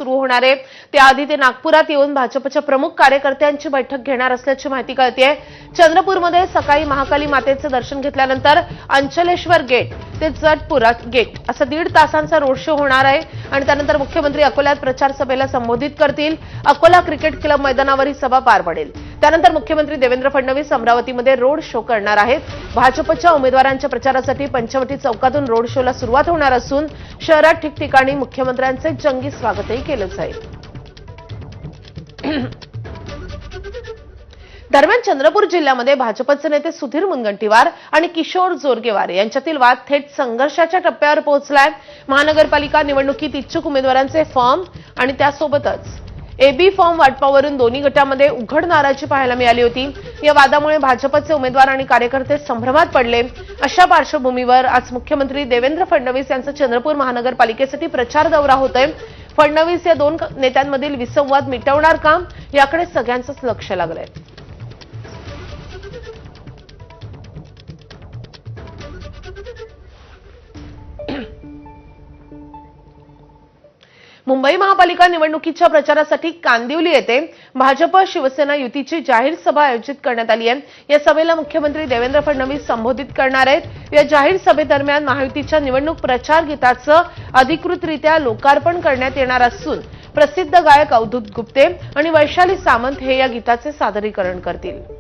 सुरू होणार आहे। त्याआधी ते नागपुरात येऊन भाजपच्या प्रमुख कार्यकर्त्यांची बैठक घेणार असल्याची माहिती कळतेय। चंद्रपूरमध्ये सकाळी महाकाली मातेचे दर्शन घेतल्यानंतर अंचलेश्वर गेट ते जटपुरा गेट असं 1.5 तासांचा रोड शो होणार आहे आणि त्यानंतर मुख्यमंत्री अकोल्यात प्रचार सभेला संबोधित करतील। अकोला क्रिकेट क्लब मैदानावर ही सभा पार पडेल। त्यानंतर मुख्यमंत्री देवेंद्र फडणवीस अमरावतीमध्ये रोड शो करणार आहेत। भाजपच्या उमेदवारांच्या प्रचारासाठी पंचवटी चौकातून रोड शोला सुरुवात होणार असून शहरात ठिकठिकाणी मुख्यमंत्र्यांचे जंगी स्वागतही केलं जाईल। दरम्यान चंद्रपूर जिल्ह्यामध्ये भाजपचे नेते सुधीर मुनगंटीवार आणि किशोर जोरगेवार यांच्यातील वाद थेट संघर्षाच्या टप्प्यावर पोहोचलाय। महानगरपालिका निवडणुकीत इच्छुक उमेदवारांचे फॉर्म आणि त्यासोबतच एबी फॉर्म वाटपावरून दोन्ही गटांमध्ये उघड नाराजी पाहायला मिळाली होती। या वादामुळे भाजपचे उमेदवार आणि कार्यकर्ते संभ्रमात पडले। अशा पार्श्वभूमीवर आज मुख्यमंत्री देवेंद्र फडणवीस यांचा चंद्रपूर महानगरपालिकेसाठी प्रचार दौरा होतोय। फडणवीस या दोन नेत्यांमधील विसंवाद मिटवणार का याकडे सगळ्यांचंच लक्ष लागलंय। मुंबई महापालिका निवडणुकीच्या प्रचारासाठी कांदिवली येथे भाजप शिवसेना युतीची जाहीर सभा आयोजित करण्यात आली आहे। या सभेला मुख्यमंत्री देवेंद्र फडणवीस संबोधित करणार आहेत। या जाहीर सभेदरम्यान महायुतीच्या निवडणूक प्रचार गीताचं अधिकृतरित्या लोकार्पण करण्यात येणार असून प्रसिद्ध गायक अवधूत गुप्ते आणि वैशाली सामंत हे या गीताचे सादरीकरण करतील।